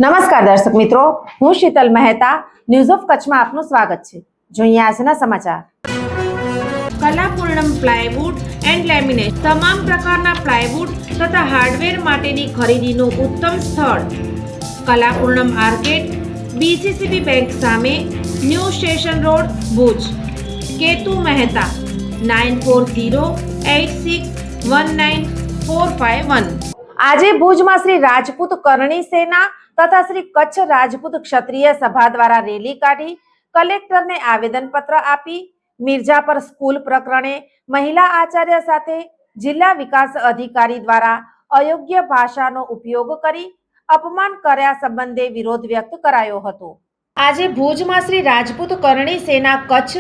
નમસ્કાર દર્શક મિત્રો, હું શીતલ મહેતા ન્યૂઝ ઓફ કચ્છમાં આપનું સ્વાગત છે। જોઈએ આજના સમાચાર। કલાપૂર્ણમ પ્લાયવુડ એન્ડ લેમિનેટ તમામ પ્રકારના પ્લાયવુડ તથા હાર્ડવેર માટેની ખરીદીનું ઉત્તમ સ્થળ કલાપૂર્ણમ આર્કેડ, બીસીસીબી બેંક સામે, new station road, Bhuj. Ketu Mehta 9408619451। આજે ભુજમાં શ્રી રાજપૂત કરણી સેના તથા શ્રી કચ્છ રાજપૂત ક્ષત્રિય સભા દ્વારા રેલી કાઢી કલેક્ટરને આવેદનપત્ર આપી મિર્જાપર સ્કૂલ પ્રકરણે મહિલા આચાર્ય સાથે જિલ્લા વિકાસ અધિકારી દ્વારા અયોગ્ય ભાષાનો ઉપયોગ કરી અપમાન કર્યા સંબંધે વિરોધ વ્યક્ત કરાયો હતો। આજે ભુજમાં શ્રી રાજપૂત કરણી સેના કચ્છ,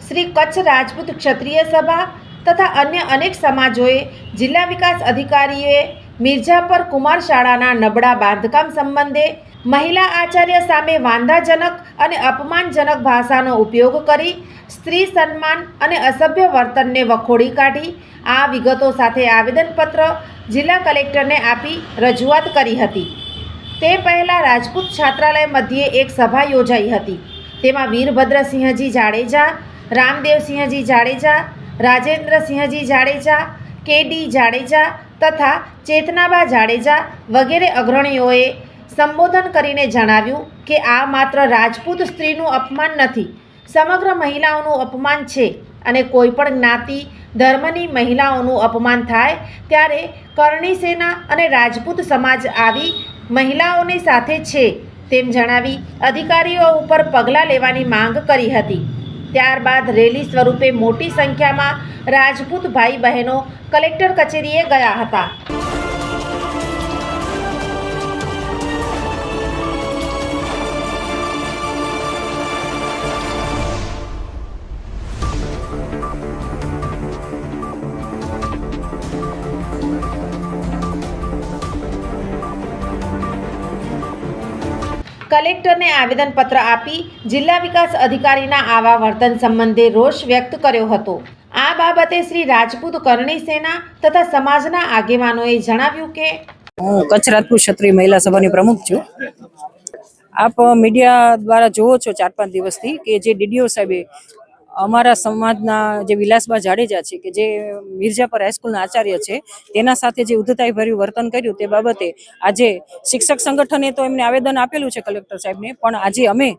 શ્રી કચ્છ રાજપૂત ક્ષત્રિય સભા તથા અન્ય અનેક સમાજોએ જિલ્લા વિકાસ અધિકારીએ મિર્જાપર કુમાર શાળાના નબળા બાંધકામ સંબંધે મહિલા આચાર્ય સામે વાંધાજનક અને અપમાનજનક ભાષાનો ઉપયોગ કરી સ્ત્રી સન્માન અને અસભ્ય વર્તનને વખોડી કાઢી આ વિગતો સાથે આવેદનપત્ર જિલ્લા કલેક્ટરને આપી રજૂઆત કરી હતી। તે પહેલાં રાજપૂત છાત્રાલય મધ્યે એક સભા યોજાઈ હતી। તેમાં વીરભદ્રસિંહજી જાડેજા, રામદેવસિંહજી જાડેજા, રાજેન્દ્રસિંહજી જાડેજા, કેડી જાડેજા તથા ચેતનાબા જાડેજા વગેરે અગ્રણીઓએ સંબોધન કરીને જણાવ્યું કે આ માત્ર રાજપૂત સ્ત્રીનું અપમાન નથી, સમગ્ર મહિલાઓનું અપમાન છે અને કોઈ પણ જ્ઞાતિ ધર્મની મહિલાઓનું અપમાન થાય ત્યારે કરણી સેના અને રાજપૂત સમાજ આવી મહિલાઓની સાથે છે તેમ જણાવી અધિકારીઓ ઉપર પગલાં લેવાની માંગ કરી હતી। ત્યારબાદ રેલી સ્વરૂપે મોટી સંખ્યામાં રાજપૂત ભાઈ બહેનો કલેક્ટર કચેરીએ ગયા હતા। કલેક્ટરને આવેદનપત્ર આપી જિલ્લા વિકાસ અધિકારીના આવા વર્તન સંબંધે રોષ વ્યક્ત કર્યો હતો। આ બાબતે શ્રી રાજપૂત કરણી સેના તથા સમાજના આગેવાનોએ જણાવ્યું કે હું કચ્છ રાજપૂત ક્ષત્રિય મહિલા સભાની પ્રમુખ છું। આપ મીડિયા દ્વારા જોવો છો 4-5 દિવસથી કે જે ડીડીઓ સાહેબે અમારા સમાજના જે વિલાસબા જાડેજા છે કે જે મિર્જાપર હાઈસ્કૂલના આચાર્ય છે તેના સાથે જે ઉદ્ધતાઈભર્યું વર્તન કર્યું તે બાબતે આજે શિક્ષક સંગઠને તો એમને આવેદન આપેલું છે કલેક્ટર સાહેબને, પણ આજે અમે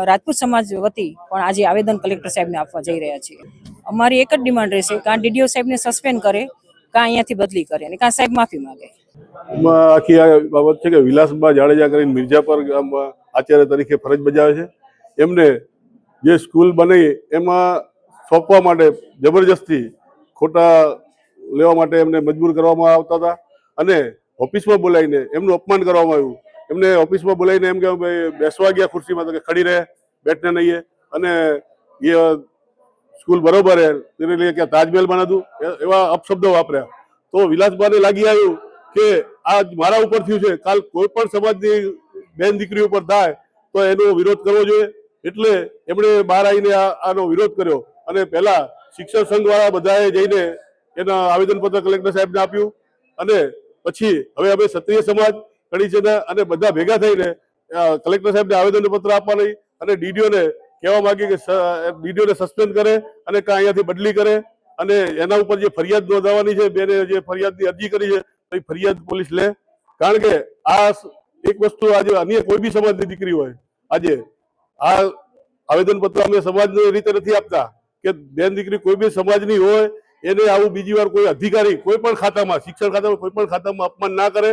રાજપૂત સમાજ વતી પણ આજે આવેદન કલેક્ટર સાહેબને આપવા જઈ રહ્યા છીએ। અમારી એક જ ડિમાન્ડ રહેશે, કાં ડીડીઓ સાહેબને સસ્પેન્ડ કરે, કાં અહીંયાથી બદલી કરે અને કાં સાહેબ માફી માંગે। આખી આ બાબત છે કે વિલાસબા જાડેજા કરીને મિર્જાપર ગામમાં આચાર્ય તરીકે ફરજ બજાવે છે। એમને જે સ્કૂલ બની એમાં સોંપવા માટે જબરજસ્તી ખોટા લેવા માટે એમને મજબૂર કરવામાં આવતા હતા અને ઓફિસમાં બોલાવીને એમનું અપમાન કરવામાં આવ્યું। એમને ઓફિસમાં બોલાવીને એમ કે ભાઈ બેસવા ગયા ખુરશીમાં તો કે ખડી રહે, બેઠને નહીં, અને એ સ્કૂલ બરોબર હે તેને લીધે કે તાજમહેલ બનાતું એવા અપશબ્દો વાપર્યા। તો વિલાસબાને લાગી આવ્યું કે આ મારા ઉપર થયું છે, કાલ કોઈ પણ સમાજની બેન દીકરી ઉપર થાય તો એનો વિરોધ કરવો જોઈએ, એટલે એમણે બહાર આવીને આનો વિરોધ કર્યો અને પહેલા શિક્ષક સંઘ વાળા બધાએ જઈને એના આવેદનપત્ર કલેક્ટર સાહેબને આપ્યું અને પછી હવે અમે ક્ષત્રિય સમાજ કડી છે અને બધા ભેગા થઈને કલેક્ટર સાહેબને આવેદનપત્ર આપવાની અને ડીડીઓને કહેવા માંગી કે ડીડીઓને સસ્પેન્ડ કરે અને કાં અહીંયાથી બદલી કરે અને એના ઉપર જે ફરિયાદ નોંધાવવાની છે, બેને જે ફરિયાદની અરજી કરી છે તો એ ફરિયાદ પોલીસ લે। કારણ કે આ એક વસ્તુ આજે અન્ય કોઈ બી સમાજની દીકરી હોય, આજે આ આવેદનપત્ર અમે સમાજની રીતે નથી આપતા કે બેન દીકરી કોઈ બી સમાજની હોય એને આવું બીજી વાર કોઈ અધિકારી કોઈ પણ ખાતામાં, શિક્ષણ ખાતામાં કોઈ પણ ખાતામાં અપમાન ના કરે।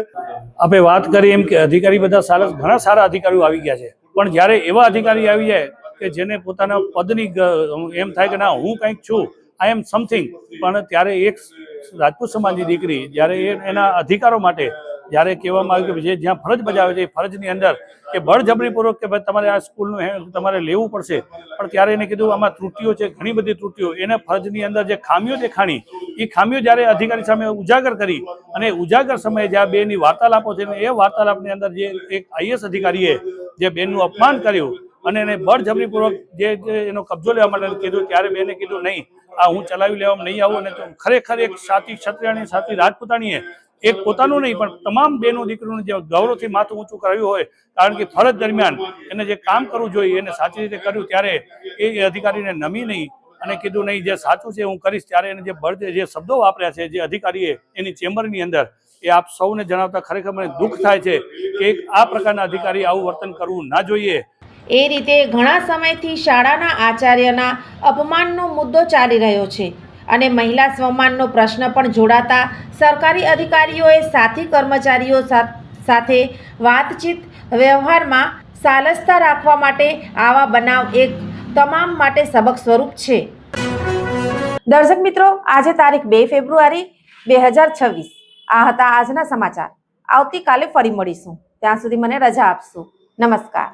આપણે વાત કરી એમ કે અધિકારી બધા ઘણા સારા અધિકારીઓ આવી ગયા છે, પણ જ્યારે એવા અધિકારી આવી જાય કે જેને પોતાના પદની એમ થાય કે ના હું કંઈક છું, આઈ એમ સમથિંગ, પણ ત્યારે એક રાજપૂત સમાજની દીકરી જ્યારે એના અધિકારો માટે જ્યારે કહેવામાં આવ્યું કે જે જ્યાં ફરજ બજાવે છે એ ફરજની અંદર કે બળજબરીપૂર્વક કે ભાઈ તમારે આ સ્કૂલનું તમારે લેવું પડશે, પણ ત્યારે એને કીધું આમાં ત્રુટીઓ છે, ઘણી બધી ત્રુટીઓ, એને ફરજની અંદર જે ખામીઓ દેખાણી એ ખામીઓ જ્યારે અધિકારી સામે ઉજાગર કરી અને ઉજાગર સમયે જ્યાં બેની વાર્તાલાપો છે એ વાર્તાલાપની અંદર જે એક આઈએસ અધિકારીએ જે બેનનું અપમાન કર્યું અને એને બળજબરીપૂર્વક જે એનો કબજો લેવા માટે કીધું ત્યારે બેને કીધું નહીં, આ હું ચલાવી લેવામાં નહીં આવું, અને ખરેખર એક સાથી ક્ષત્રિયાણી સાથી રાજપૂતાણીએ એક પોતાનું નહીં પણ તમામ બહેનો દીકરીઓને જે ગૌરવથી માથું ઊંચું કરાવ્યું હોય, કારણ કે ફરજ દરમિયાન એને જે કામ કરવું જોઈએ એને સાચી રીતે કર્યું, ત્યારે એ અધિકારીને નમી નહીં અને કીધું નહીં જે સાચું છે હું કરીશ, ત્યારે એને જે શબ્દો વાપર્યા છે જે અધિકારીએ એની ચેમ્બરની અંદર, એ આપ સૌને જણાવતા ખરેખર મને દુઃખ થાય છે કે આ પ્રકારના અધિકારી આવું વર્તન કરવું ના જોઈએ. એ રીતે ઘણા સમયથી શાળાના આચાર્યના અપમાનનો મુદ્દો ચાલી રહ્યો છે અને મહિલા સ્વમાનનો પ્રશ્ન પણ જોડાતા સરકારી અધિકારીઓએ સાથી કર્મચારીઓ સાથે વાતચીત વ્યવહારમાં સાલસતા રાખવા માટે આવા બનાવ એક તમામ માટે સબક સ્વરૂપ છે. દર્શક મિત્રો, આજે તારીખ 2 ફેબ્રુઆરી 2026 આ હતા આજના સમાચાર. આવતીકાલે ફરી મળીશું. ત્યાં સુધી મને રજા આપશો. નમસ્કાર.